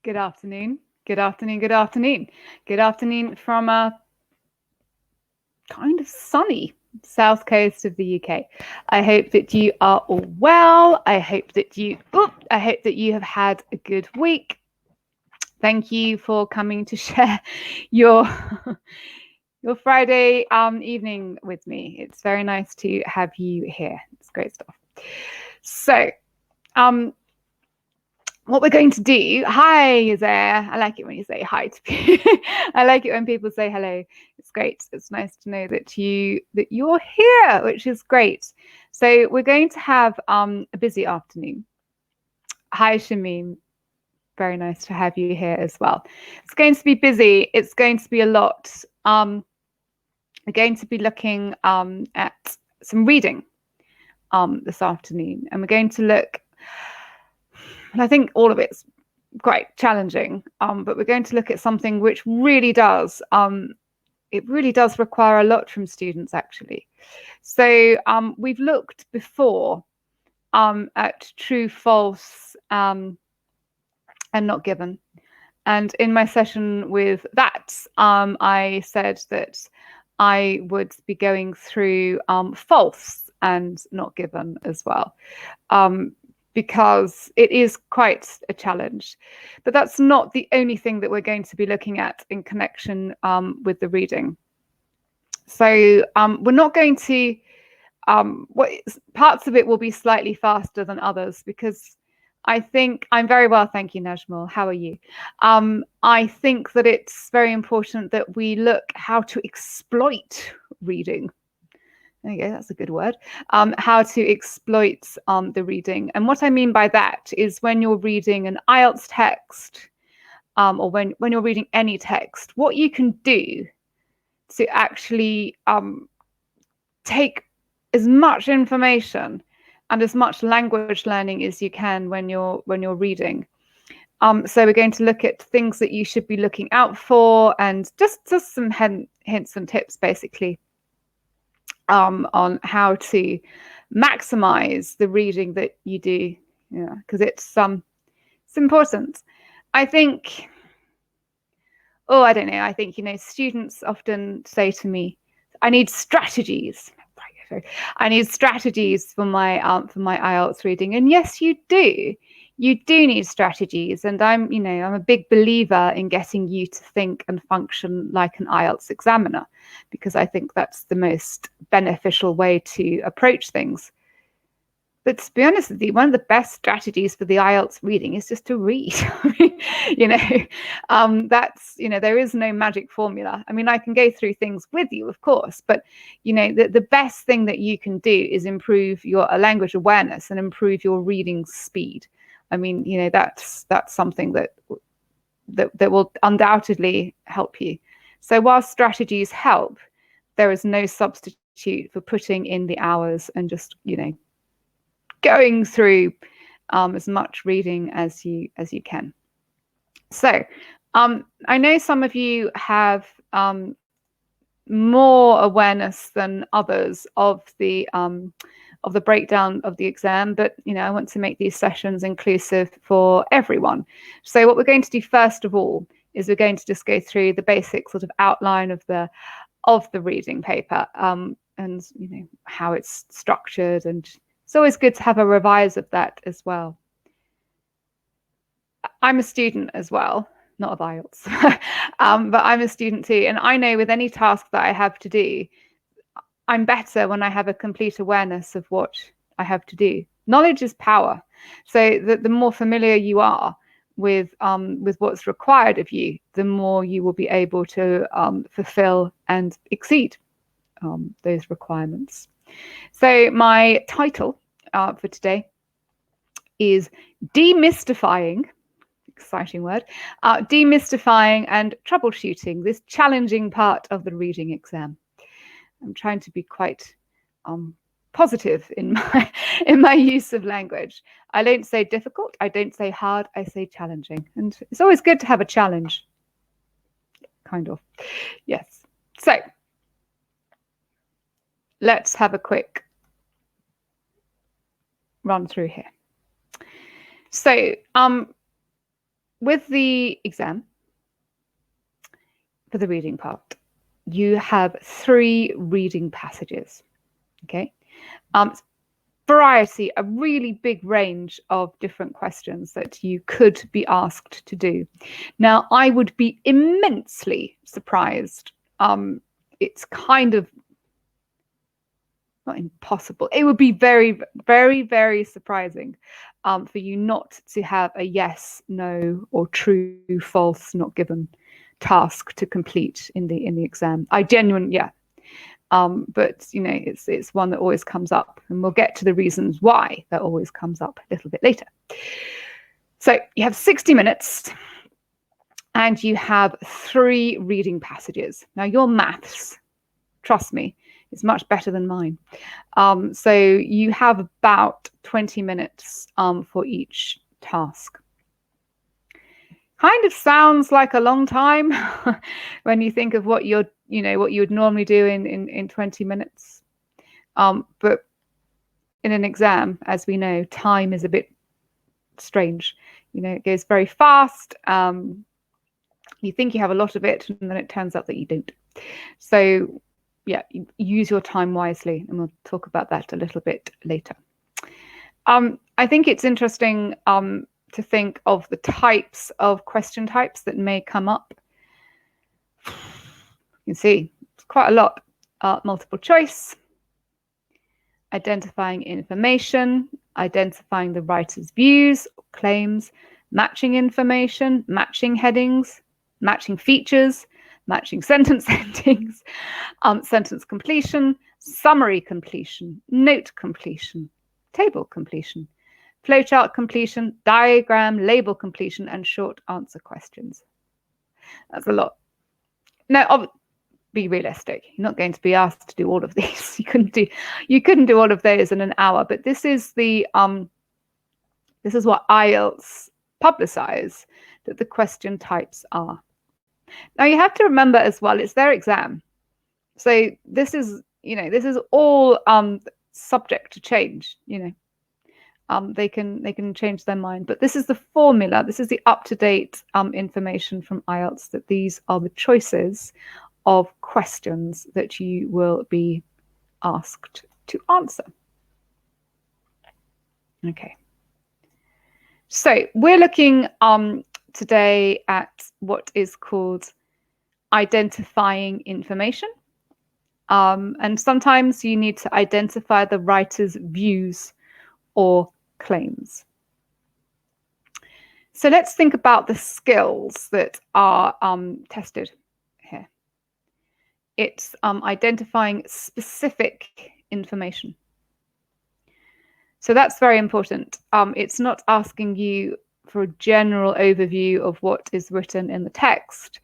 Good afternoon. Good afternoon. Good afternoon. Good afternoon from a kind of sunny south coast of the UK. I hope that you are all well. I hope that you have had a good week. Thank you for coming to share your your Friday evening with me. It's very nice to have you here. It's great stuff. So, what we're going to do, hi there. I like it when you say hi to people. I like it when people say hello. It's great. It's nice to know that you're here, which is great. So we're going to have a busy afternoon. Hi, Shamim. Very nice to have you here as well. It's going to be busy. It's going to be a lot. We're going to be looking at some reading this afternoon, and we're going to look. And I think all of it's quite challenging, but we're going to look at something which really does, it really does require a lot from students, actually. So we've looked before at true, false, and not given. And in my session with that, I said that I would be going through false and not given as well. Because it is quite a challenge. But that's not the only thing that we're going to be looking at in connection with the reading. So we're not going to, parts of it will be slightly faster than others, because I think, I'm very well, thank you, Najmul. How are you? I think that it's very important that we look how to exploit reading. There you go, that's a good word. How to exploit the reading. And what I mean by that is when you're reading an IELTS text, or when you're reading any text, what you can do to actually take as much information and as much language learning as you can when you're reading. So we're going to look at things that you should be looking out for, and just some hints and tips, basically. On how to maximize the reading that you do, because it's important. I think, I don't know. I think students often say to me, "I need strategies. I need strategies for my IELTS reading." And yes, you do. You do need strategies, and I'm a big believer in getting you to think and function like an IELTS examiner, because I think that's the most beneficial way to approach things. But to be honest with you, one of the best strategies for the IELTS reading is just to read. That's, there is no magic formula. I mean, I can go through things with you, of course, but, the best thing that you can do is improve your language awareness and improve your reading speed. I mean, that's something that will undoubtedly help you. So while strategies help, there is no substitute for putting in the hours and just, going through as much reading as you can. So I know some of you have more awareness than others of the breakdown of the exam, but I want to make these sessions inclusive for everyone. So what we're going to do first of all is we're going to just go through the basic sort of outline of the reading paper, and how it's structured, and it's always good to have a revise of that as well. I'm a student as well, not of IELTS, but I'm a student too, and I know with any task that I have to do, I'm better when I have a complete awareness of what I have to do. Knowledge is power. So the more familiar you are with what's required of you, the more you will be able to fulfill and exceed those requirements. So my title for today is Demystifying, exciting word, demystifying and troubleshooting this challenging part of the reading exam. I'm trying to be quite positive in my use of language. I don't say difficult, I don't say hard, I say challenging. And it's always good to have a challenge. Kind of. Yes. So let's have a quick run through here. So with the exam, for the reading part, you have 3 reading passages. Okay. Variety, a really big range of different questions that you could be asked to do. Now, I would be immensely surprised. It's kind of not impossible. It would be very, very, very surprising for you not to have a yes, no, or true, false, not given task to complete in the exam. I genuinely, yeah. But you know, it's one that always comes up, and we'll get to the reasons why that always comes up a little bit later. So you have 60 minutes, and you have 3 reading passages. Now your maths, trust me, is much better than mine. So you have about 20 minutes for each task. Kind of sounds like a long time when you think of what you would normally do in 20 minutes. But in an exam, as we know, time is a bit strange. You know, it goes very fast. You think you have a lot of it, and then it turns out that you don't. So yeah, use your time wisely, and we'll talk about that a little bit later. I think it's interesting to think of the types of question types that may come up. You can see it's quite a lot. Multiple choice, identifying information, identifying the writer's views, claims, matching information, matching headings, matching features, matching sentence endings, sentence completion, summary completion, note completion, table completion, flowchart completion, diagram, label completion, and short answer questions. That's a lot. Now, be realistic. You're not going to be asked to do all of these. You couldn't do all of those in an hour. But this is what IELTS publicize that the question types are. Now you have to remember as well, it's their exam. So this is all subject to change. They can change their mind, but this is the formula. This is the up-to-date information from IELTS, that these are the choices of questions that you will be asked to answer. Okay. So we're looking today at what is called identifying information. And sometimes you need to identify the writer's views or claims. So let's think about the skills that are tested here. It's identifying specific information. So that's very important. It's not asking you for a general overview of what is written in the text.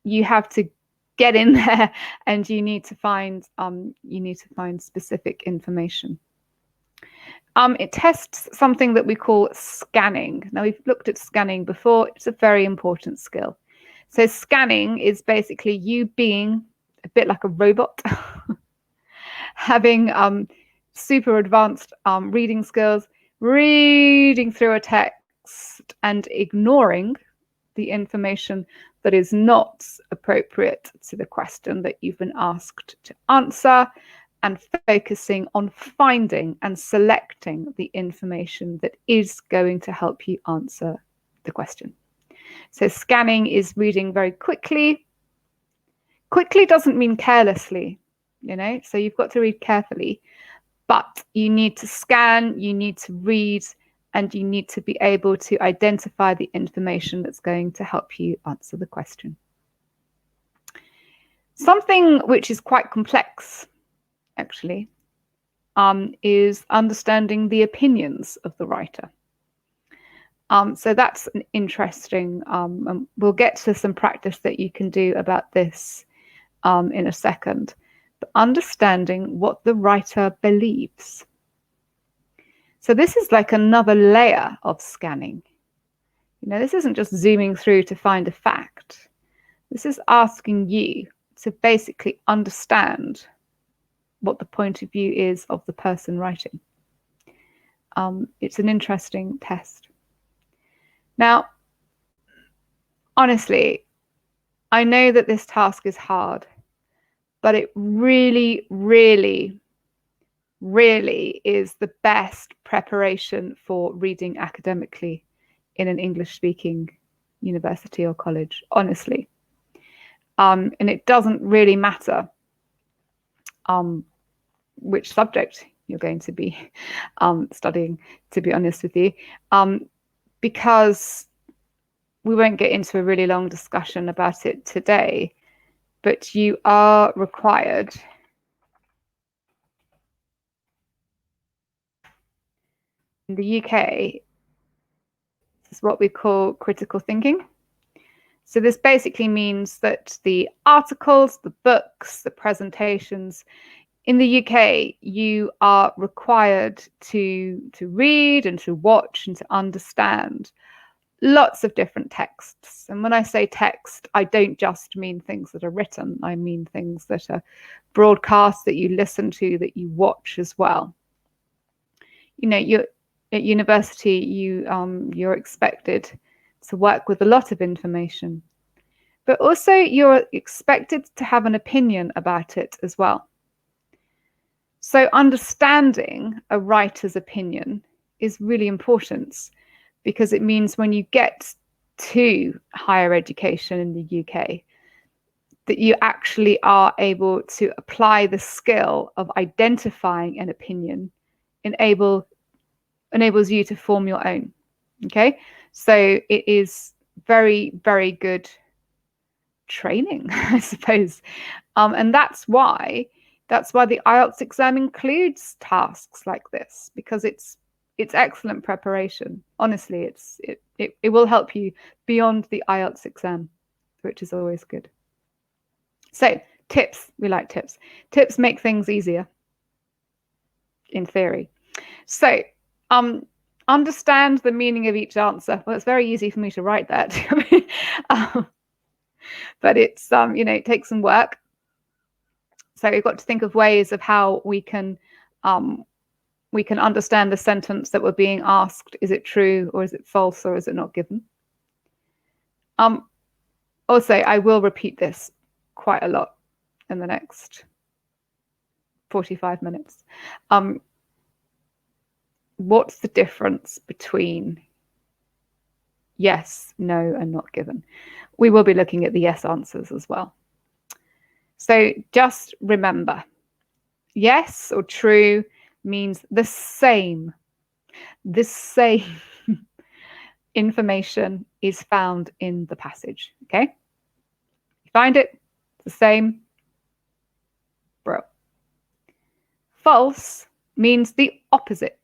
You have to get in there, and you need to find specific information. It tests something that we call scanning. Now, we've looked at scanning before. It's a very important skill. So scanning is basically you being a bit like a robot, having super advanced reading skills, reading through a text and ignoring the information that is not appropriate to the question that you've been asked to answer, and focusing on finding and selecting the information that is going to help you answer the question. So scanning is reading very quickly. Quickly doesn't mean carelessly, so you've got to read carefully, but you need to scan, you need to read, and you need to be able to identify the information that's going to help you answer the question. Something which is quite complex, actually, is understanding the opinions of the writer. So that's an interesting, and we'll get to some practice that you can do about this in a second. But understanding what the writer believes. So this is like another layer of scanning. This isn't just zooming through to find a fact. This is asking you to basically understand what the point of view is of the person writing. It's an interesting test. Now, Honestly, I know that this task is hard, but it really, really, really is the best preparation for reading academically in an English-speaking university or college, honestly. And it doesn't really matter which subject you're going to be studying, to be honest with you, because we won't get into a really long discussion about it today, but you are required in the UK, this is what we call critical thinking. So this basically means that the articles, the books, the presentations, in the UK, you are required to read and to watch and to understand lots of different texts. And when I say text, I don't just mean things that are written. I mean things that are broadcast, that you listen to, that you watch as well. You know, you're at university, you're expected to work with a lot of information, but also you're expected to have an opinion about it as well. So understanding a writer's opinion is really important, because it means when you get to higher education in the UK, that you actually are able to apply the skill of identifying an opinion, enables you to form your own. Okay, so it is very, very good training, I suppose, and that's why the IELTS exam includes tasks like this, because it's excellent preparation. Honestly, it will help you beyond the IELTS exam, which is always good. So tips, we like tips. Tips make things easier, in theory. So understand the meaning of each answer. Well, it's very easy for me to write that, but it's it takes some work. So we've got to think of ways of how we can understand the sentence that we're being asked. Is it true, or is it false, or is it not given? Also, I will repeat this quite a lot in the next 45 minutes. What's the difference between yes, no, and not given? We will be looking at the yes answers as well. So just remember, yes or true means the same. The same information is found in the passage. Okay? You find it, it's the same, bro. False means the opposite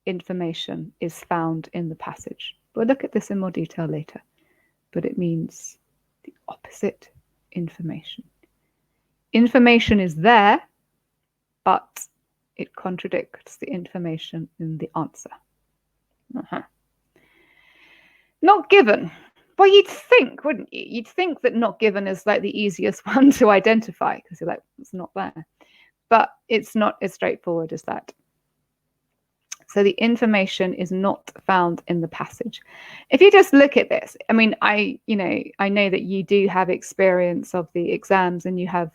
information is found in the passage. We'll look at this in more detail later, but it means the opposite information. Information is there, but it contradicts the information in the answer. Not given. Well, you'd think, wouldn't you? You'd think that not given is like the easiest one to identify, because you're like, it's not there. But it's not as straightforward as that. So the information is not found in the passage. If you just look at this, I mean, I know that you do have experience of the exams and you have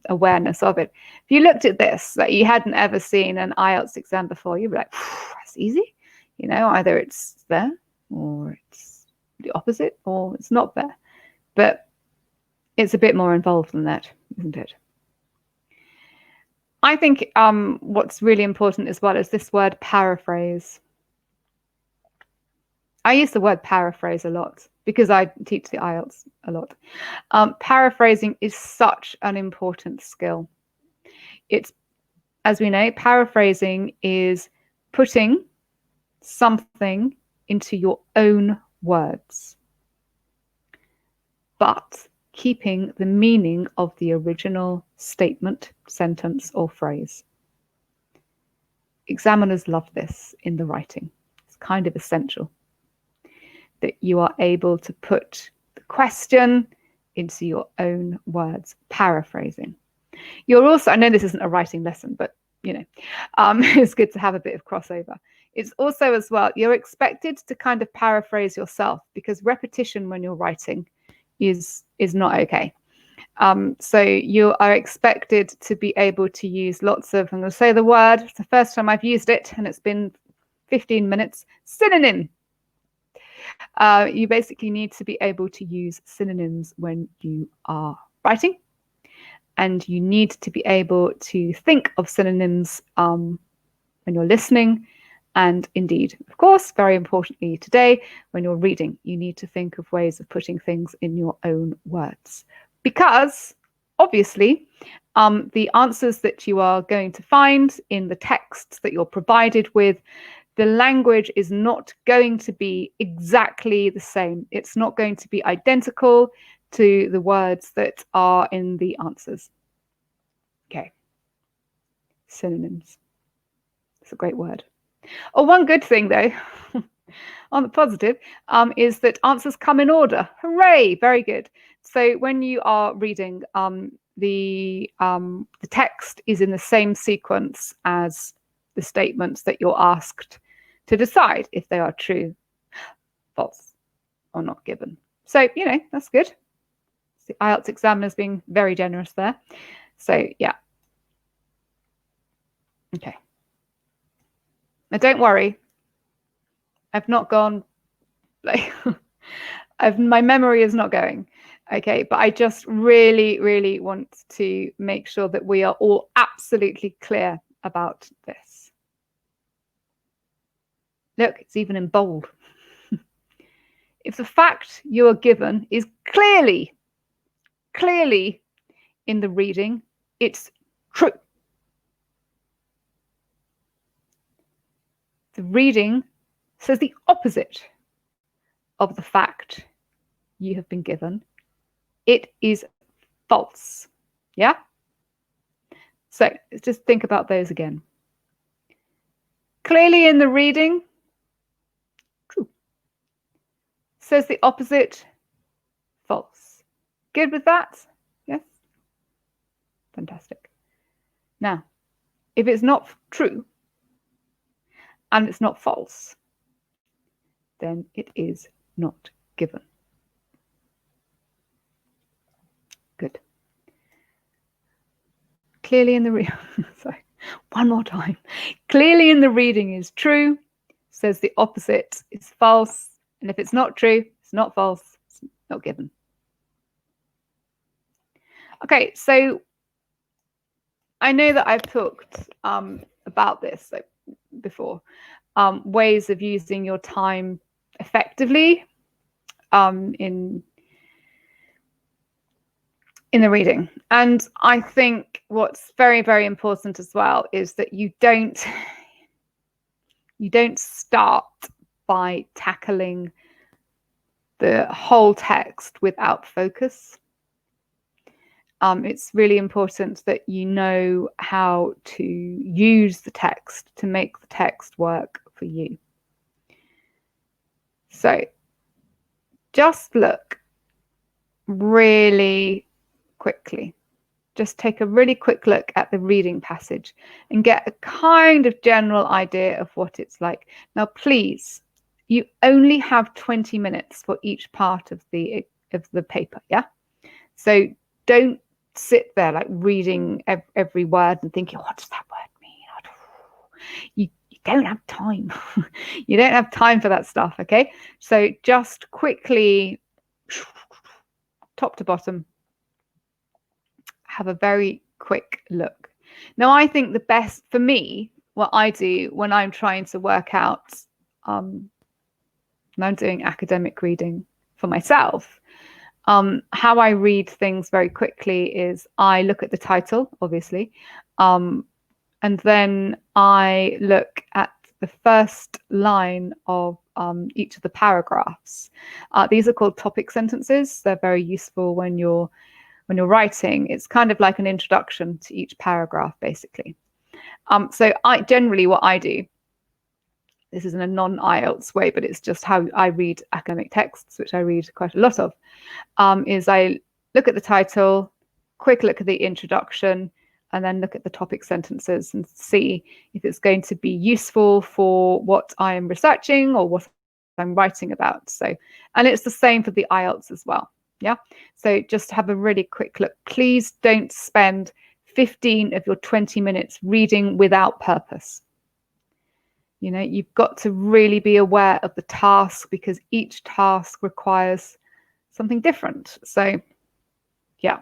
awareness of it. If you looked at this, like you hadn't ever seen an IELTS exam before, you'd be like, that's easy. Either it's there, or it's the opposite, or it's not there. But it's a bit more involved than that, isn't it? I think what's really important as well is this word paraphrase. I use the word paraphrase a lot because I teach the IELTS a lot. Paraphrasing is such an important skill. It's, as we know, paraphrasing is putting something into your own words, but keeping the meaning of the original statement, sentence, or phrase. Examiners love this in the writing. It's kind of essential that you are able to put the question into your own words, paraphrasing. You're also, I know this isn't a writing lesson, but it's good to have a bit of crossover. It's also as well, you're expected to kind of paraphrase yourself, because repetition when you're writing is not okay. So you are expected to be able to use lots of, I'm going to say the word, it's the first time I've used it and it's been 15 minutes, synonym. You basically need to be able to use synonyms when you are writing, and you need to be able to think of synonyms when you're listening, and indeed, of course, very importantly today, when you're reading, you need to think of ways of putting things in your own words, because obviously the answers that you are going to find in the texts that you're provided with, the language is not going to be exactly the same. It's not going to be identical to the words that are in the answers. Okay. Synonyms. It's a great word. Oh, one good thing though, on the positive, is that answers come in order. Hooray! Very good. So when you are reading, the text is in the same sequence as the statements that you're asked to decide if they are true, false, or not given. So, you know, that's good. The IELTS examiners being very generous there. So, yeah. Okay. Now, don't worry. I've not gone, like, my memory is not going. Okay, but I just really, really want to make sure that we are all absolutely clear about this. Look, it's even in bold. If the fact you are given is clearly in the reading, it's true. The reading says the opposite of the fact you have been given. It is false. Yeah? So let's just think about those again. Clearly in the reading, true. Says the opposite, false. Good with that? Yes? Fantastic. Now, if it's not true and it's not false, then it is not given. Good. Clearly in the reading, sorry, one more time. Clearly in the reading is true, says the opposite is false, and if it's not true, it's not false, it's not given. Okay, so I know that I've talked about this before, ways of using your time effectively in the reading. And I think what's very, very important as well is that you don't start by tackling the whole text without focus. It's really important that you know how to use the text to make the text work for you. So just look really quickly. Just take a really quick look at the reading passage and get a kind of general idea of what it's like. Now, please, you only have 20 minutes for each part of the paper, yeah? So don't sit there like reading every word and thinking, what does that word mean? You don't have time. You don't have time for that stuff, okay? So just quickly, top to bottom, have a very quick look. Now, I think the best for me, what I do when I'm trying to work out, when I'm doing academic reading for myself, how I read things very quickly is I look at the title, obviously, and then I look at the first line of each of the paragraphs. These are called topic sentences. They're very useful when you're writing. It's kind of like an introduction to each paragraph, basically. So I generally, what I do, this is in a non-IELTS way, but it's just how I read academic texts, which I read quite a lot of, is I look at the title, quick look at the introduction, and then look at the topic sentences and see if it's going to be useful for what I'm researching or what I'm writing about. So, and it's the same for the IELTS as well. Yeah. So just have a really quick look. Please don't spend 15 of your 20 minutes reading without purpose. You know, you've got to really be aware of the task because each task requires something different. So, yeah,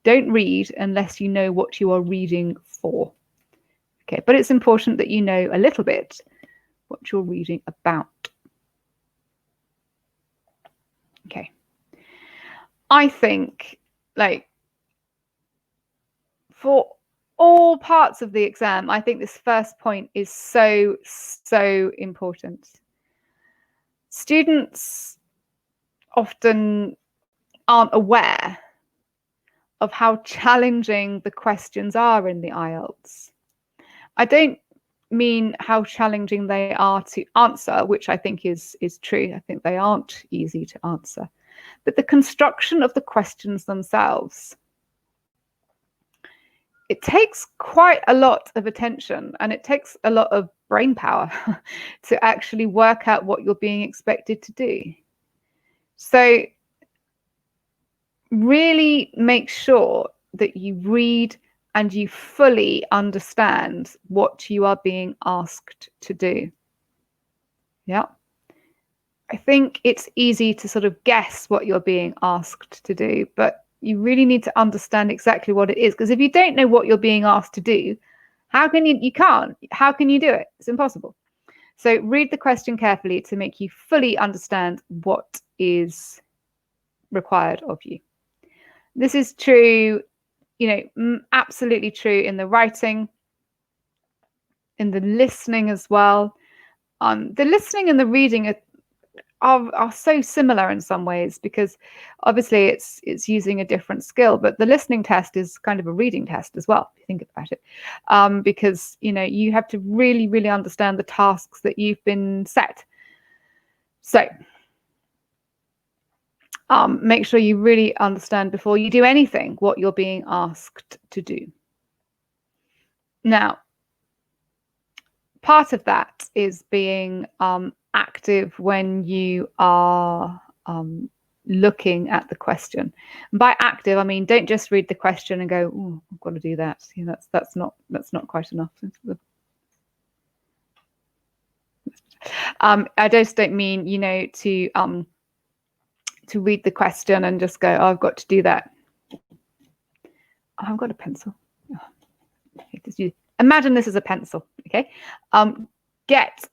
don't read unless you know what you are reading for. Okay, but it's important that you know a little bit what you're reading about. Okay. I think, like, for all parts of the exam, I think this first point is so important. Students often aren't aware of how challenging the questions are in the IELTS. I don't mean how challenging they are to answer, which I think is true. I think they aren't easy to answer. But the construction of the questions themselves, it takes quite a lot of attention and it takes a lot of brain power to actually work out what you're being expected to do. So really make sure that you read and you fully understand what you are being asked to do. Yeah. I think it's easy to sort of guess what you're being asked to do, but you really need to understand exactly what it is. Because if you don't know what you're being asked to do, how can you can't. How can you do it? It's impossible. So read the question carefully to make you fully understand what is required of you. This is true, you know, absolutely true in the writing, in the listening as well. The listening and the reading are so similar in some ways because obviously it's using a different skill, but the listening test is kind of a reading test as well, if you think about it, because you know you have to really understand the tasks that you've been set. So make sure you really understand before you do anything what you're being asked to do. Now, part of that is being active when you are looking at the question. And by active, I mean don't just read the question and go, "Oh, I've got to do that." You know, that's not quite enough. I just don't mean, you know, to read the question and just go, "Oh, I've got to do that." I've got a pencil. Imagine this is a pencil. Okay, get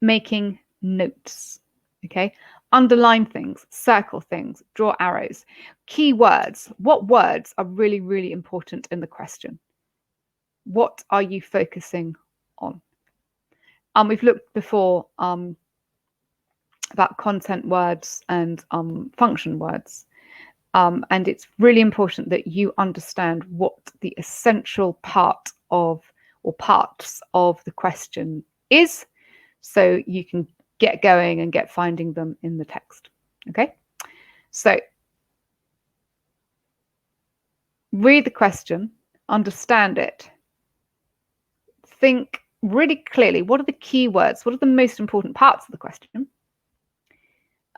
making notes. Okay, underline things, circle things, draw arrows. Keywords. What words are really important in the question? What are you focusing on? We've looked before about content words and function words. And it's really important that you understand what the essential part of or parts of the question is, so you can get going and get finding them in the text. Okay, so read the question, understand it, think really clearly what are the key words, what are the most important parts of the question,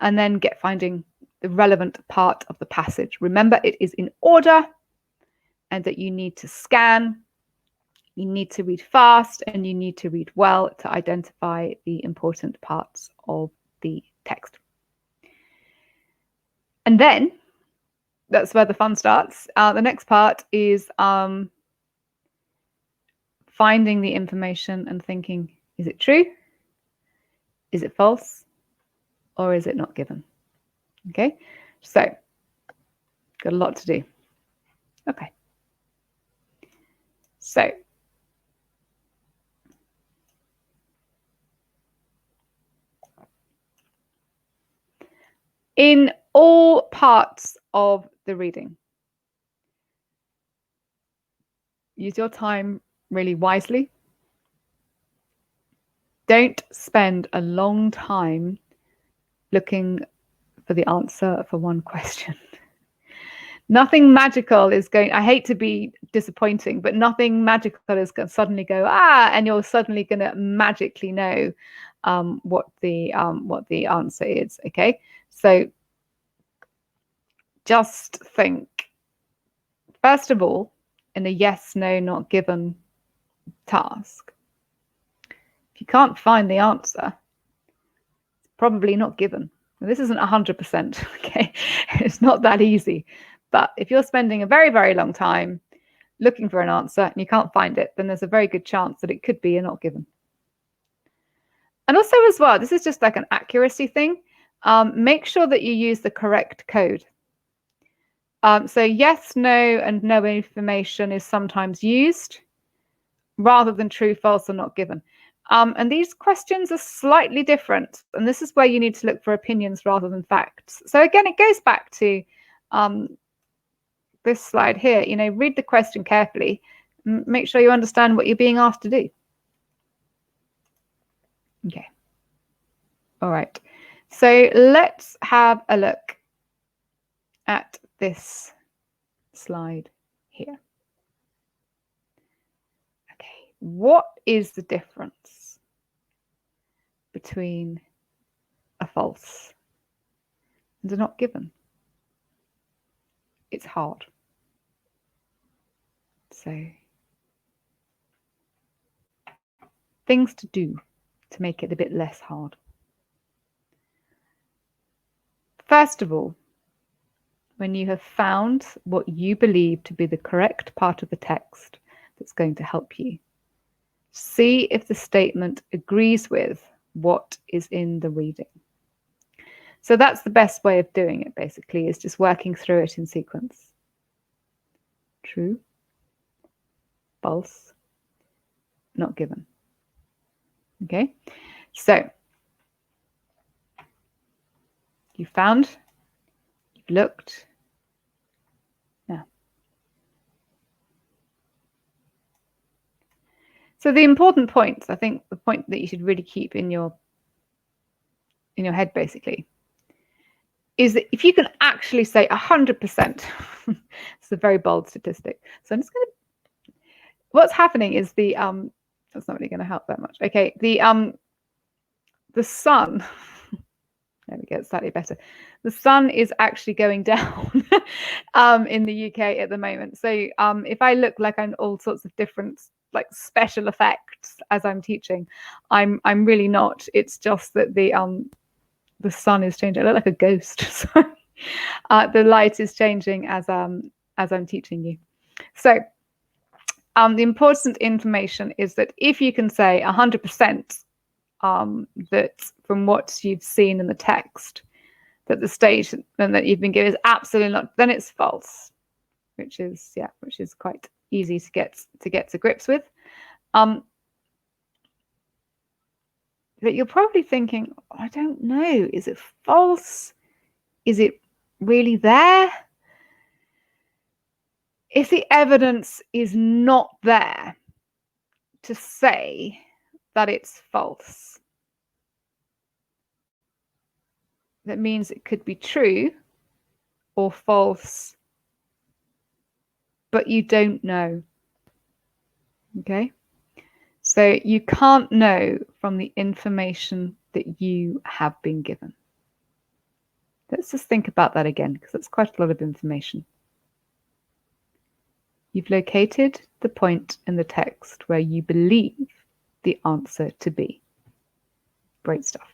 and then get finding the relevant part of the passage. Remember, it is in order and that you need to scan, you need to read fast, and you need to read well to identify the important parts of the text. And then that's where the fun starts. The next part is finding the information and thinking, is it true? Is it false? Or is it not given? Okay, so got a lot to do. Okay, so in all parts of the reading, use your time really wisely. Don't spend a long time looking for the answer for one question. Nothing magical is going, I hate to be disappointing, but nothing magical is going to suddenly go, and you're suddenly going to magically know what the answer is. Okay, so just think, first of all, in a yes, no, not given task, if you can't find the answer, it's probably not given. Now, this isn't 100%, okay? It's not that easy. But if you're spending a very, very long time looking for an answer and you can't find it, then there's a very good chance that it could be a not given. And also as well, this is just like an accuracy thing. Make sure that you use the correct code. So yes, no, and no information is sometimes used rather than true, false, or not given. And these questions are slightly different. And this is where you need to look for opinions rather than facts. So again, it goes back to this slide here. Read the question carefully. Make sure you understand what you're being asked to do. Okay. All right. So let's have a look at this slide here. Okay. What is the difference between a false and a not given? It's hard. So, things to do to make it a bit less hard. First of all, when you have found what you believe to be the correct part of the text that's going to help you, see if the statement agrees with what is in the reading. So that's the best way of doing it, basically, is just working through it in sequence. True, false, not given. Okay, so you found, you've looked. Now, so the important points, I think the point that you should really keep in your head, basically, is that if you can actually say 100%, it's a very bold statistic. So I'm just going to, what's happening is the, that's not really going to help that much. Okay, the sun, there we go, it's slightly better. The sun is actually going down in the UK at the moment. So if I look like I'm all sorts of different like special effects as I'm teaching, I'm really not. It's just that the sun is changing. I look like a ghost. So, the light is changing as I'm teaching you. So the important information is that if you can say 100% that from what you've seen in the text, that the statement that you've been given is absolutely not, then it's false, which is quite easy to get to grips with. But you're probably thinking, I don't know, is it false? Is it really there? If the evidence is not there to say that it's false, that means it could be true or false, but you don't know. Okay? So you can't know from the information that you have been given. Let's just think about that again, because that's quite a lot of information. You've located the point in the text where you believe the answer to be. Great stuff.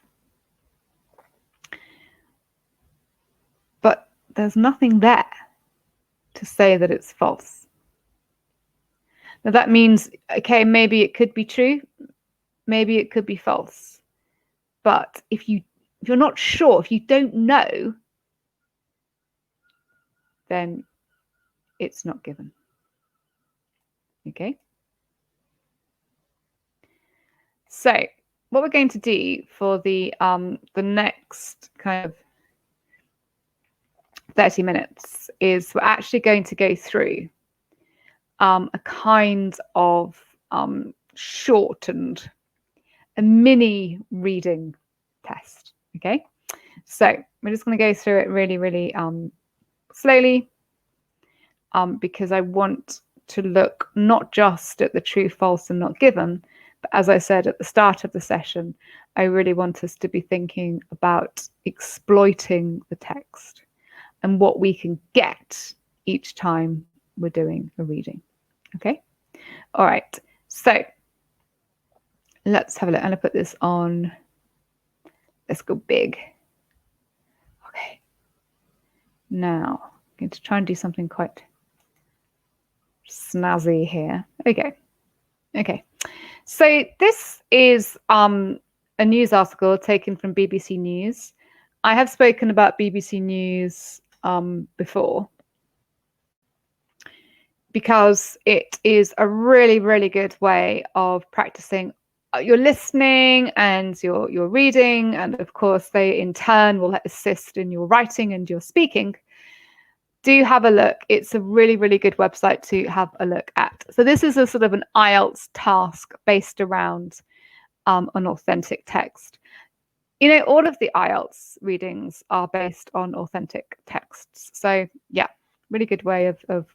But there's nothing there to say that it's false. Now that means, okay, maybe it could be true, maybe it could be false. But if you're not sure, if you don't know, then it's not given. Okay? So what we're going to do for the next kind of 30 minutes is we're actually going to go through a kind of shortened, a mini reading test. Okay, so we're just going to go through it really, really slowly, because I want to look not just at the true, false, and not given, but as I said at the start of the session, I really want us to be thinking about exploiting the text and what we can get each time we're doing a reading. Okay? All right. So let's have a look. I'm going to put this on. Let's go big. Okay. Now, I'm going to try and do something quite snazzy here. Okay. So this is a news article taken from BBC News. I have spoken about BBC News before because it is a really, really good way of practicing your listening and your reading, and of course they in turn will assist in your writing and your speaking. Do have a look. It's a really, really good website to have a look at. So this is a sort of an IELTS task based around an authentic text. You know, all of the IELTS readings are based on authentic texts. So yeah, really good way of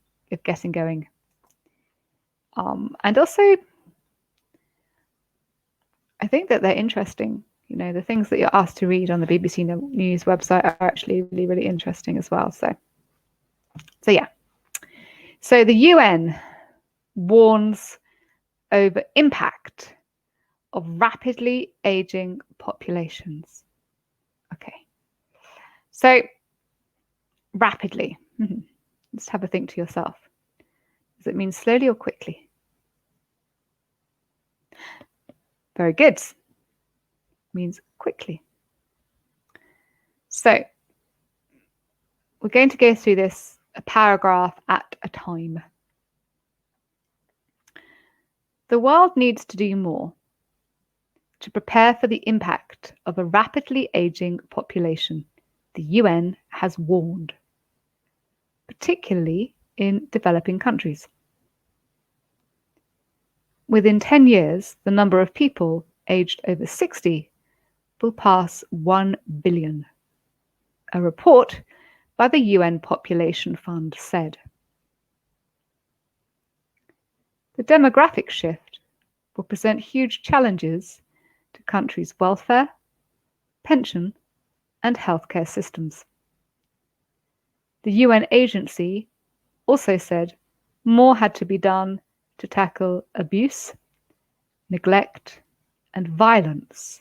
getting going. And also, I think that they're interesting. You know, the things that you're asked to read on the BBC News website are actually really, really interesting as well. So yeah. So the UN warns over impact of rapidly aging populations. Okay. So rapidly. Just have a think to yourself. Does it mean slowly or quickly? Very good. Means quickly. So we're going to go through this a paragraph at a time. The world needs to do more to prepare for the impact of a rapidly aging population, the UN has warned, particularly in developing countries. Within 10 years, the number of people aged over 60 will pass 1 billion, a report by the UN Population Fund said. The demographic shift will present huge challenges to countries' welfare, pension, and healthcare systems. The UN agency also said more had to be done to tackle abuse, neglect, and violence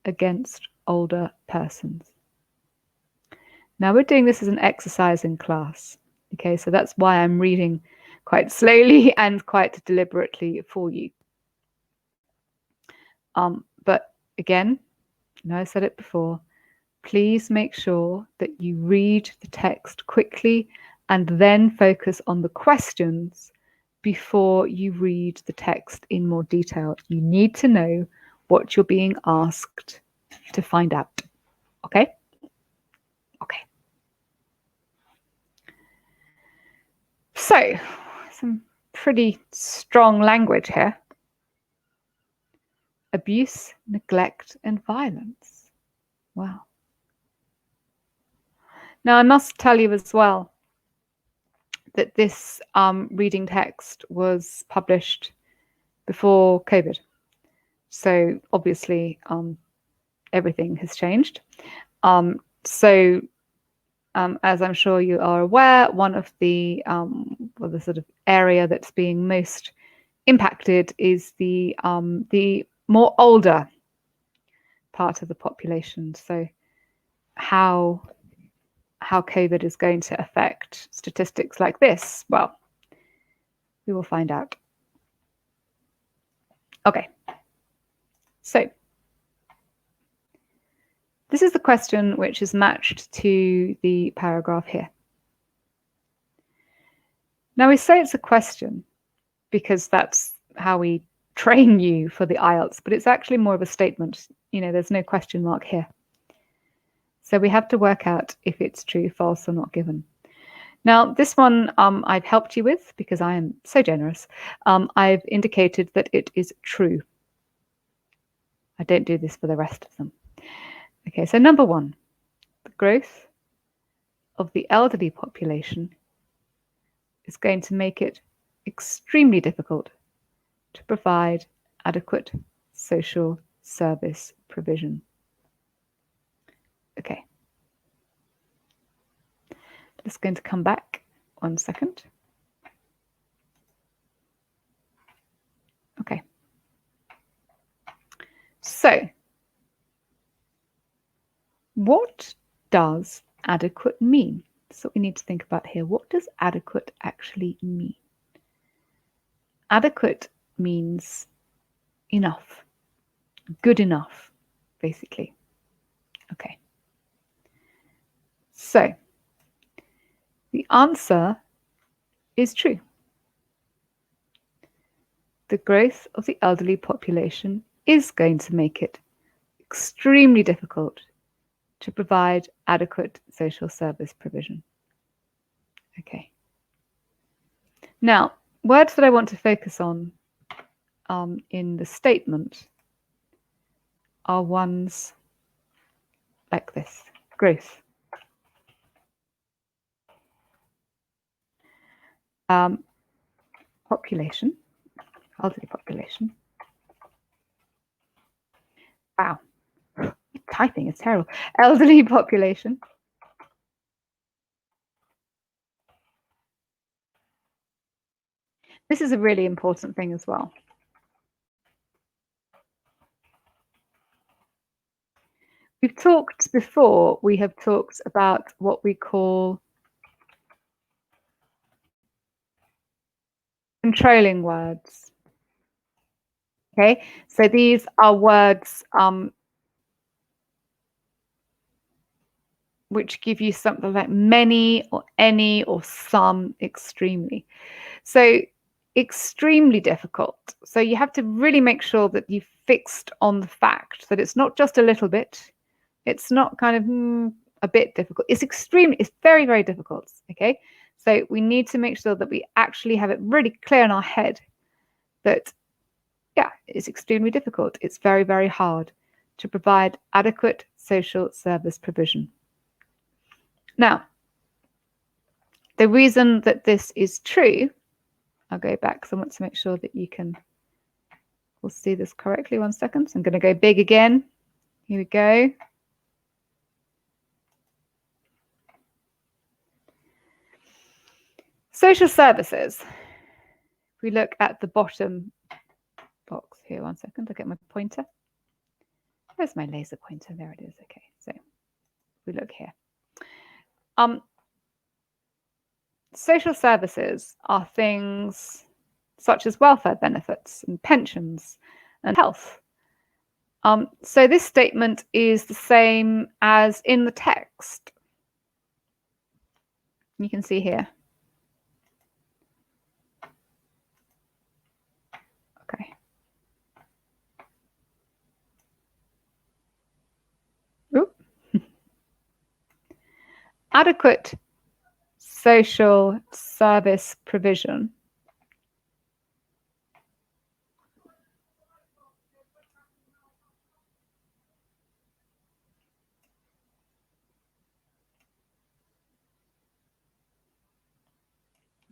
against older persons. Now we're doing this as an exercise in class. Okay, so that's why I'm reading quite slowly and quite deliberately for you. But again, I know I said it before, please make sure that you read the text quickly and then focus on the questions before you read the text in more detail. You need to know what you're being asked to find out. Okay? Okay. So, some pretty strong language here. Abuse, neglect, and violence. Wow. Now, I must tell you as well that this reading text was published before COVID. So obviously, everything has changed. As I'm sure you are aware, one of the the sort of area that's being most impacted is the more older part of the population. So how COVID is going to affect statistics like this? Well, we will find out. Okay. So this is the question which is matched to the paragraph here. Now we say it's a question because that's how we train you for the IELTS, but it's actually more of a statement. You know, there's no question mark here. So we have to work out if it's true, false, or not given. Now, this one I've helped you with because I am so generous. I've indicated that it is true. I don't do this for the rest of them. Okay, so number one, the growth of the elderly population is going to make it extremely difficult to provide adequate social service provision. Okay. Just going to come back 1 second. Okay. So, what does adequate mean? That's what we need to think about here. What does adequate actually mean? Adequate means enough, good enough, basically. Okay. So, the answer is true. The growth of the elderly population is going to make it extremely difficult to provide adequate social service provision. Okay. Now, words that I want to focus on in the statement are ones like this: growth, population, elderly population. Wow, typing is terrible. Elderly population. This is a really important thing as well. We've talked before, we have talked about what we call controlling words. Okay, so these are words which give you something like many or any or some, extremely. So extremely difficult. So you have to really make sure that you've fixed on the fact that it's not just a little bit. It's not kind of a bit difficult. It's very, very difficult. Okay, so we need to make sure that we actually have it really clear in our head that, yeah, it's extremely difficult. It's very, very hard to provide adequate social service provision. Now, the reason that this is true, I'll go back because I want to make sure that you can all see this correctly. 1 second. So I'm going to go big again. Here we go. Social services. If we look at the bottom box here, 1 second, I'll get my pointer. Where's my laser pointer? There it is. Okay, so if we look here. Social services are things such as welfare benefits and pensions and health. So this statement is the same as in the text. You can see here. Okay. Oop. Adequate social service provision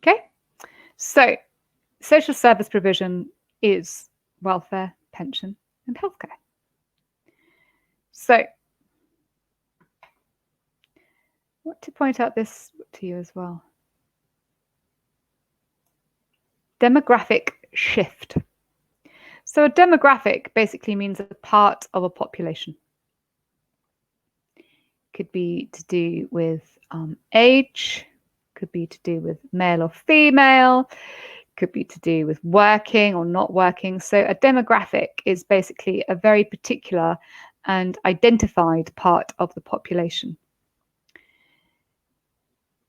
Okay, so social service provision is welfare, pension, and healthcare. So I want to point out this to you as well. Demographic shift. So a demographic basically means a part of a population. Could be to do with age, could be to do with male or female, could be to do with working or not working. So a demographic is basically a very particular and identified part of the population.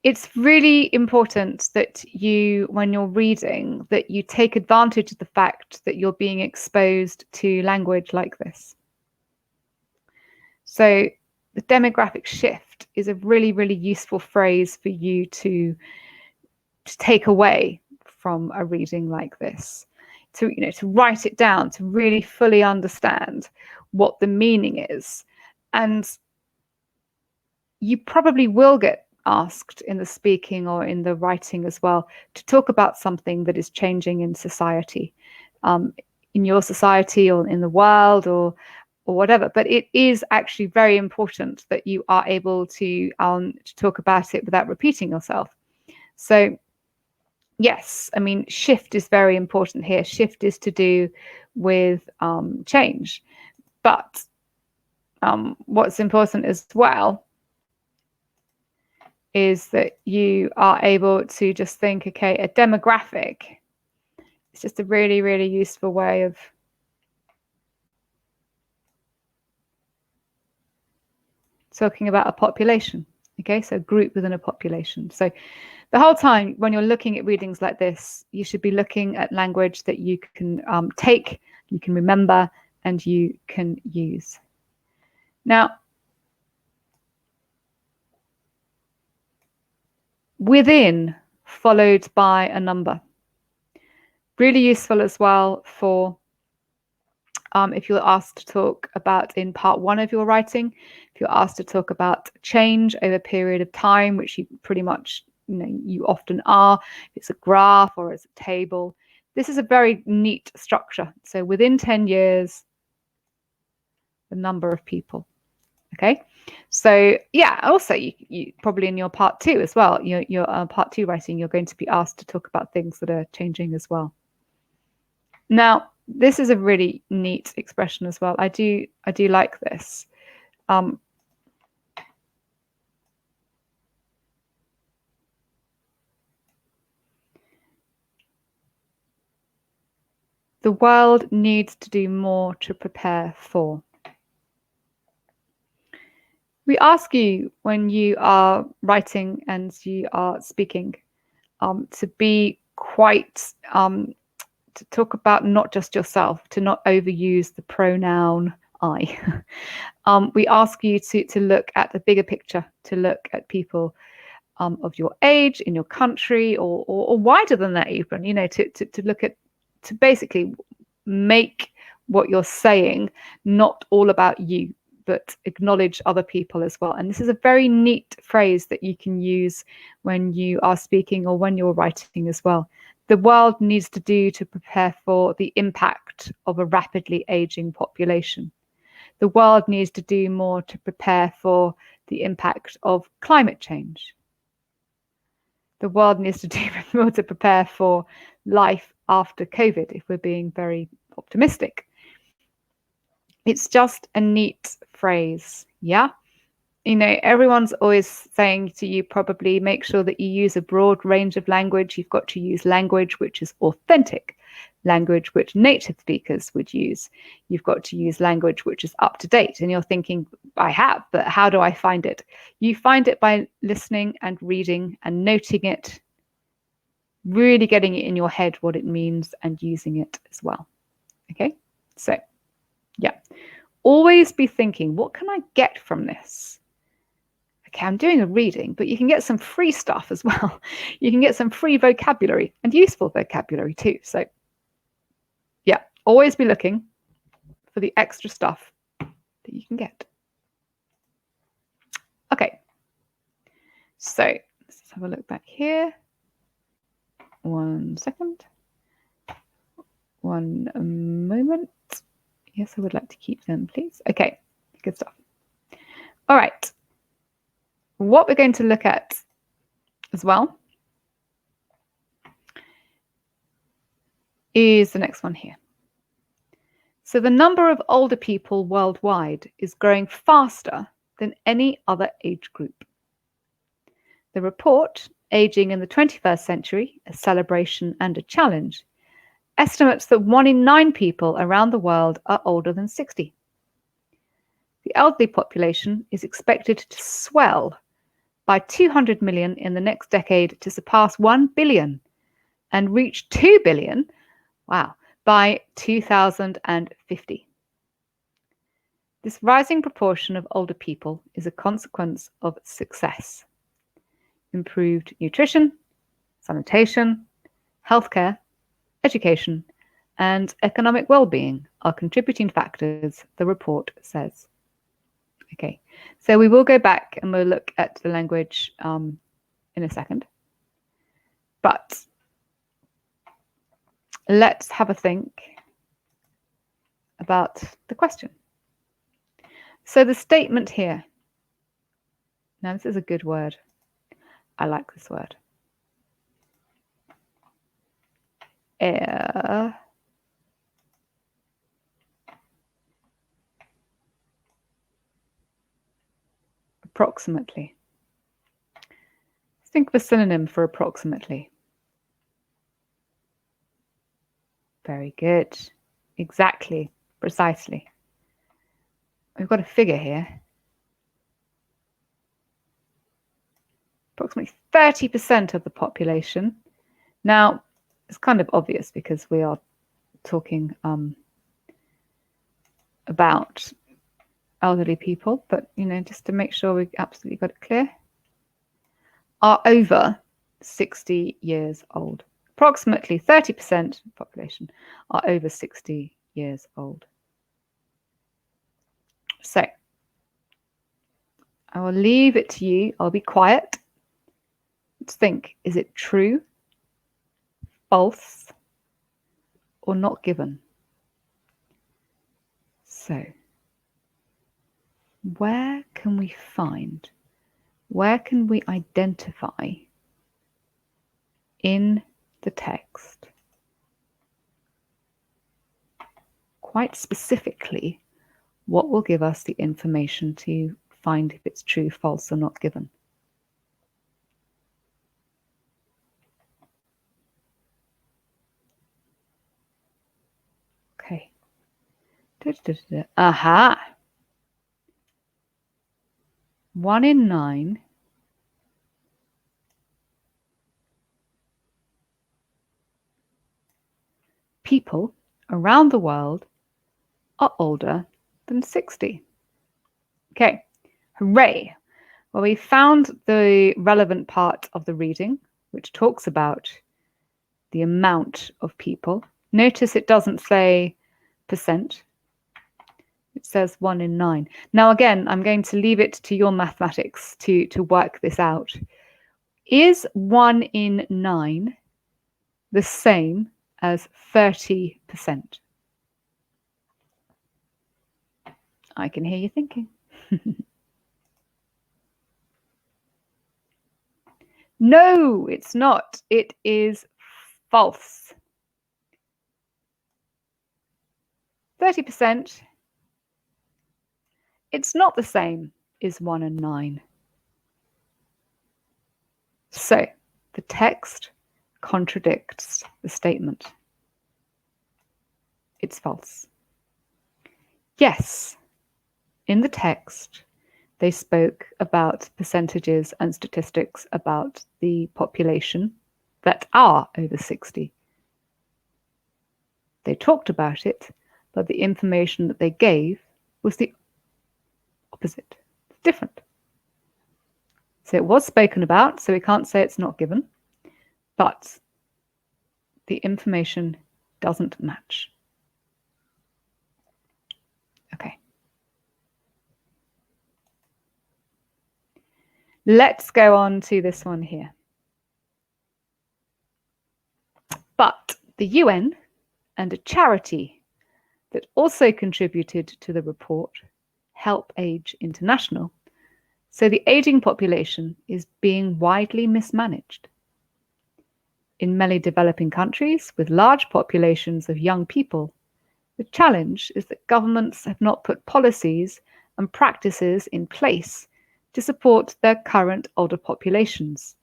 It's really important that you, when you're reading, that you take advantage of the fact that you're being exposed to language like this. So the demographic shift is a really, really useful phrase for you to take away from a reading like this, to write it down, to really fully understand what the meaning is. And you probably will get asked in the speaking or in the writing as well to talk about something that is changing in society, in your society or in the world or whatever. But it is actually very important that you are able to talk about it without repeating yourself. So yes, I mean, shift is very important here. Shift is to do with change. But what's important as well is that you are able to just think, okay, a demographic. It's just a really, really useful way of talking about a population. Okay, so group within a population. So the whole time when you're looking at readings like this, you should be looking at language that you can take, you can remember, and you can use. Now, within followed by a number. Really useful as well for if you're asked to talk about in part 1 of your writing, if you're asked to talk about change over a period of time, which you pretty much, you often are, it's a graph or it's a table. This is a very neat structure. So within 10 years, the number of people. Okay, so yeah, also you probably in your part 2 as well, your part 2 writing, you're going to be asked to talk about things that are changing as well. Now, this is a really neat expression as well. I do like this. The world needs to do more to prepare for. We ask you when you are writing and you are speaking to be quite to talk about not just yourself, to not overuse the pronoun I. We ask you to look at the bigger picture, to look at people of your age, in your country, or wider than that even, to look at, to basically make what you're saying not all about you, but acknowledge other people as well. And this is a very neat phrase that you can use when you are speaking or when you're writing as well. The world needs to do to prepare for the impact of a rapidly aging population. The world needs to do more to prepare for the impact of climate change. The world needs to do more to prepare for life after COVID, if we're being very optimistic. It's just a neat phrase, yeah? Everyone's always saying to you, probably make sure that you use a broad range of language. You've got to use language which is authentic, language which native speakers would use. You've got to use language which is up to date. And you're thinking, I have, but how do I find it? You find it by listening and reading and noting it, really getting it in your head what it means and using it as well. Okay, so yeah, always be thinking, what can I get from this? Okay, I'm doing a reading, but you can get some free stuff as well. You can get some free vocabulary and useful vocabulary too. So yeah, always be looking for the extra stuff that you can get. Okay, so let's just have a look back here. 1 second. 1 moment. Yes, I would like to keep them, please. Okay, good stuff. All right. What we're going to look at as well is the next one here. So the number of older people worldwide is growing faster than any other age group. The report, Aging in the 21st Century, a Celebration and a Challenge, estimates that 1 in 9 people around the world are older than 60. The elderly population is expected to swell by 200 million in the next decade to surpass 1 billion and reach 2 billion, wow, by 2050. This rising proportion of older people is a consequence of success. Improved nutrition, sanitation, healthcare, education, and economic well-being are contributing factors, the report says. Okay, So we will go back and we'll look at the language in a second. But let's have a think about the question. So the statement here, now this is a good word. I like this word. Approximately. Let's think of a synonym for approximately. Very good. Exactly. Precisely. We've got a figure here. Approximately 30% of the population. Now, it's kind of obvious because we are talking about elderly people, but just to make sure we absolutely got it clear, are over 60 years old. Approximately 30% of the population are over 60 years old. So I will leave it to you. I'll be quiet. Let's think, is it true, false, or not given? So where can we identify in the text quite specifically what will give us the information to find if it's true, false, or not given? Okay. Aha. 1 in 9 people around the world are older than 60. Okay, hooray. Well, we found the relevant part of the reading, which talks about the amount of people. Notice it doesn't say percent. It says 1 in 9. Now, again, I'm going to leave it to your mathematics to work this out. Is 1 in 9 the same as 30%? I can hear you thinking. No, it's not. It is false. 30%, it's not the same as 1 in 9. So the text contradicts the statement. It's false. Yes, in the text, they spoke about percentages and statistics about the population that are over 60. They talked about it, but the information that they gave was the opposite, different. So it was spoken about, so we can't say it's not given, but the information doesn't match. Okay. Let's go on to this one here. But the UN and a charity that also contributed to the report, Help Age International, so the aging population is being widely mismanaged. In many developing countries with large populations of young people, the challenge is that governments have not put policies and practices in place to support their current older populations,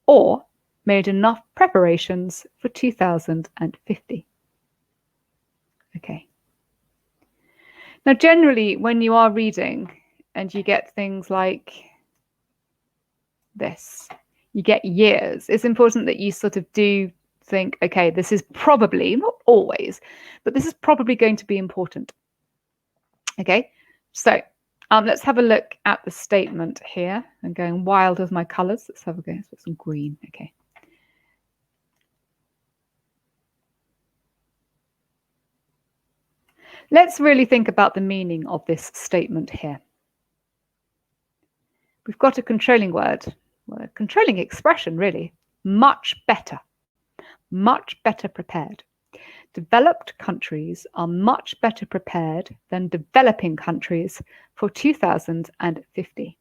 or made enough preparations for 2050. Okay. Now, generally, when you are reading and you get things like this, you get years, it's important that you sort of do think, okay, this is probably, not always, but this is probably going to be important. Okay, so let's have a look at the statement here. I'm going wild with my colors. Let's have a go. Let's put some green. Okay. Let's really think about the meaning of this statement here. we've got a controlling word, well, a controlling expression, really. Much better prepared. Developed countries are much better prepared than developing countries for 2050.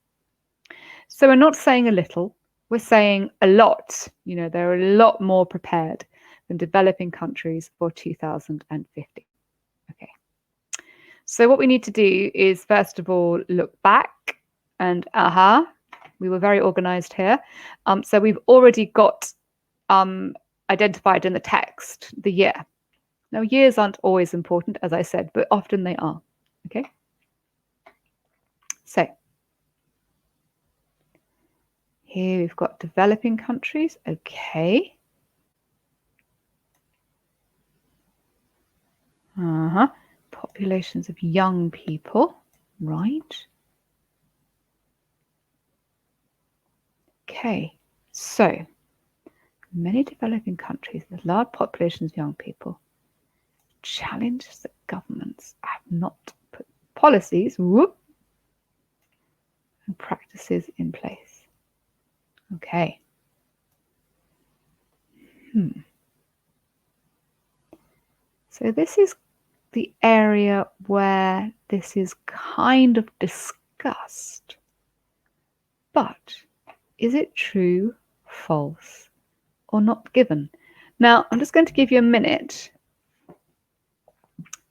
So we're not saying a little, we're saying a lot. You know, they're a lot more prepared than developing countries for 2050. Okay. So what we need to do is, first of all, look back and we were very organized here. So we've already got identified in the text the year. Now, years aren't always important, as I said, but often they are. Okay. So here we've got developing countries. Okay. Populations of young people. Right. Okay. So many developing countries with large populations of young people challenges that governments have not put policies and practices in place. Okay. So this is the area where this is kind of discussed. But is it true, false, or not given? Now, I'm just going to give you a minute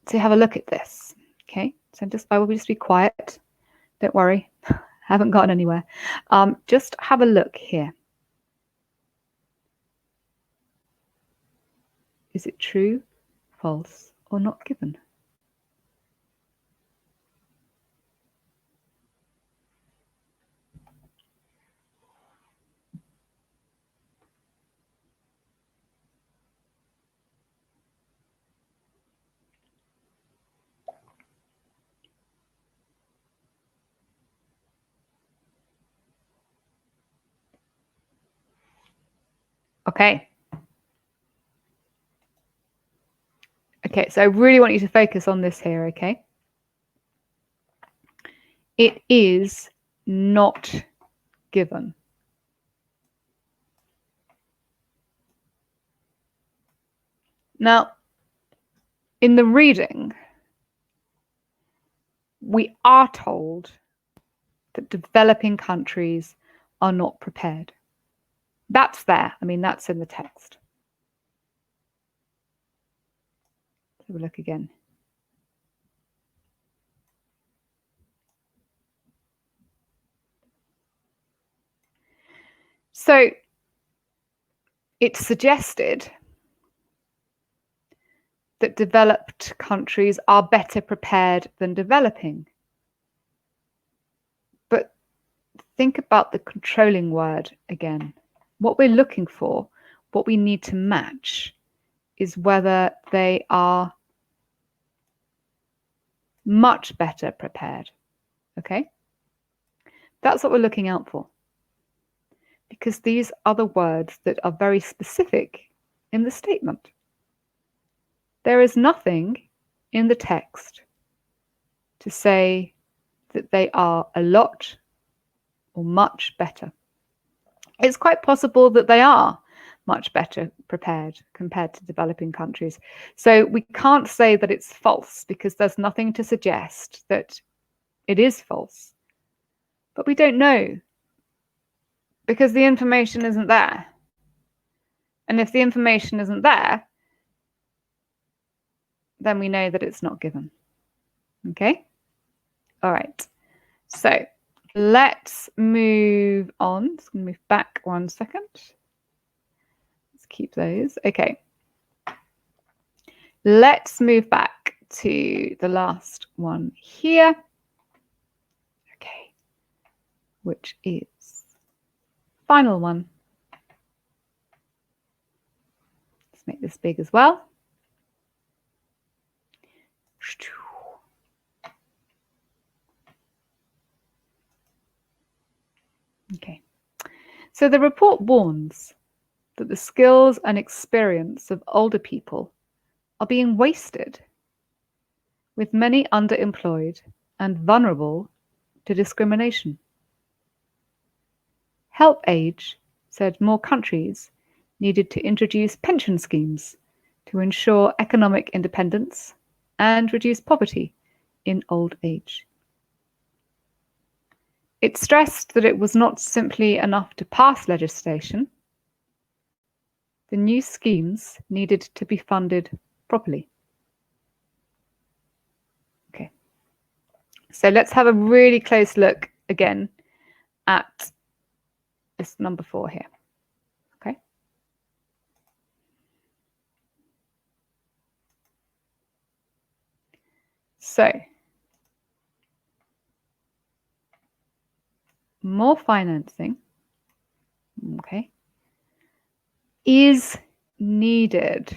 to have a look at this. Okay, so I will just be quiet. Don't worry, haven't gotten anywhere. Just have a look here. Is it true, false, or not given? Okay. Okay, so I really want you to focus on this here, okay? It is not given. Now, in the reading, we are told that developing countries are not prepared. That's there. I mean, that's in the text. Let's have a look again. So it's suggested that developed countries are better prepared than developing. But think about the controlling word again. What we're looking for, what we need to match, is whether they are much better prepared. Okay? That's what we're looking out for. Because these are the words that are very specific in the statement. There is nothing in the text to say that they are a lot or much better. It's quite possible that they are much better prepared compared to developing countries. So we can't say that it's false because there's nothing to suggest that it is false. But we don't know because the information isn't there. And if the information isn't there, then we know that it's not given. Okay? All right. So let's move on. Just going to move back 1 second. Let's keep those. Okay. Let's move back to the last one here. Okay. Which is final one. Let's make this big as well. Okay. So the report warns that the skills and experience of older people are being wasted, with many underemployed and vulnerable to discrimination. HelpAge said more countries needed to introduce pension schemes to ensure economic independence and reduce poverty in old age. It stressed that it was not simply enough to pass legislation. The new schemes needed to be funded properly. Okay, so let's have a really close look again at this number 4 here. Okay. So, more financing, okay, is needed.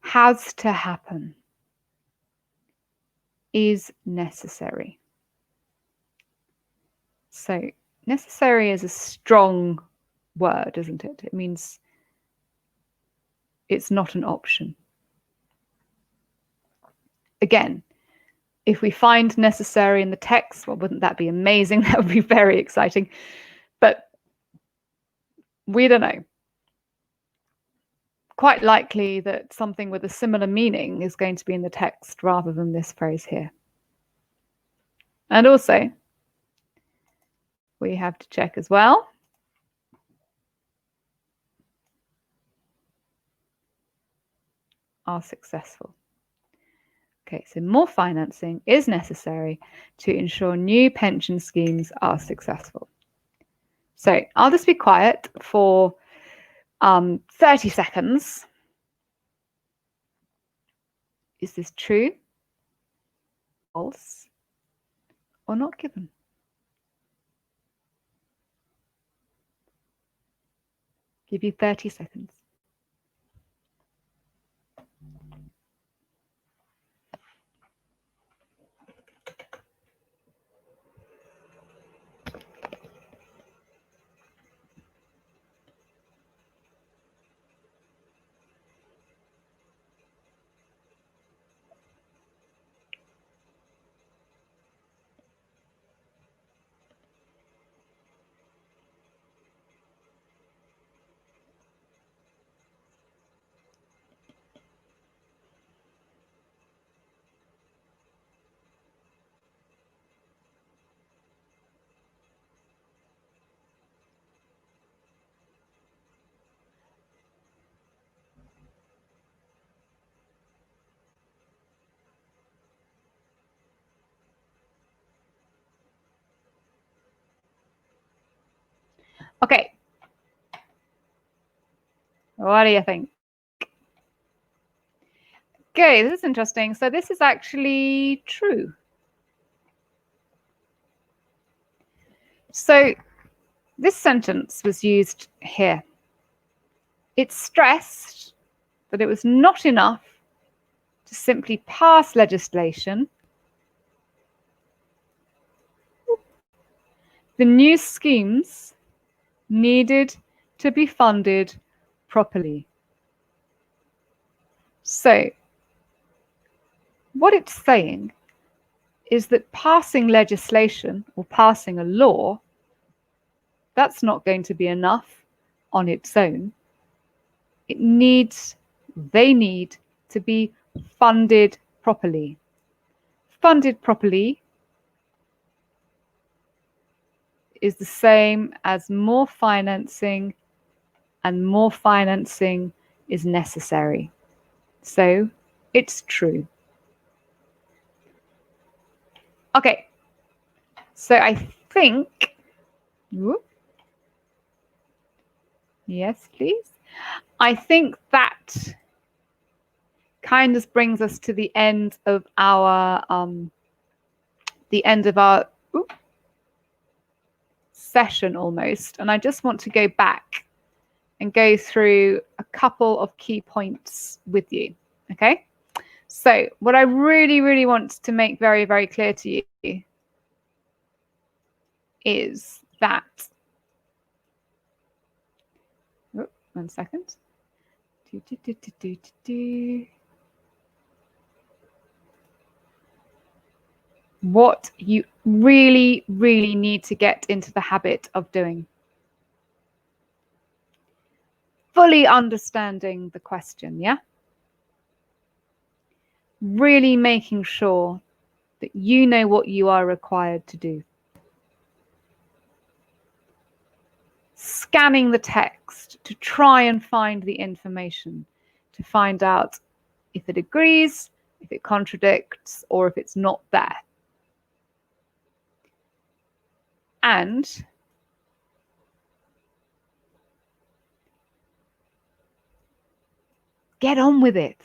Has to happen. Is necessary. So, necessary is a strong word, isn't it? It means it's not an option. Again, if we find necessary in the text, well, wouldn't that be amazing? That would be very exciting. But we don't know. Quite likely that something with a similar meaning is going to be in the text rather than this phrase here. And also, we have to check as well. Are successful. Okay, so more financing is necessary to ensure new pension schemes are successful. So I'll just be quiet for 30 seconds. Is this true, false, or not given? Give you 30 seconds. Okay. What do you think? Okay, this is interesting. So this is actually true. So this sentence was used here. It stressed that it was not enough to simply pass legislation. The new schemes needed to be funded properly. So what it's saying is that passing legislation or passing a law, that's not going to be enough on its own. They need to be funded properly. Funded properly is the same as more financing, and more financing is necessary. So it's true. Okay, so I think, yes, please. I think that kind of brings us to the end of our session almost, and I just want to go back and go through a couple of key points with you. Okay, so what I really want to make very, very clear to you is that, one second. what you really, really need to get into the habit of doing. Fully understanding the question, yeah? Really making sure that you know what you are required to do. Scanning the text to try and find the information, to find out if it agrees, if it contradicts, or if it's not there. And get on with it.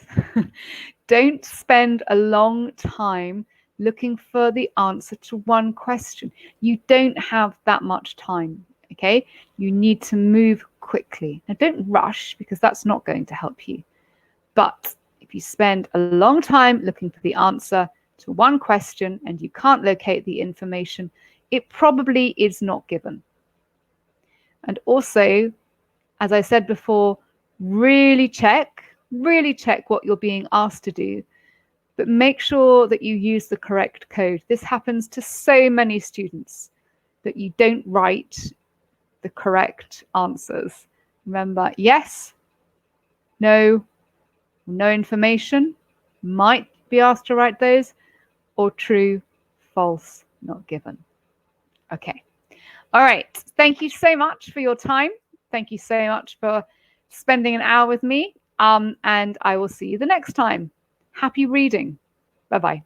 Don't spend a long time looking for the answer to one question. You don't have that much time, okay? You need to move quickly. Now, don't rush, because that's not going to help you. But if you spend a long time looking for the answer to one question and you can't locate the information, it probably is not given. And also, as I said before, really check what you're being asked to do, but make sure that you use the correct code. This happens to so many students, that you don't write the correct answers. Remember, yes, no, no information, might be asked to write those, or true, false, not given. Okay. All right. Thank you so much for your time. Thank you so much for spending an hour with me. And I will see you the next time. Happy reading. Bye-bye.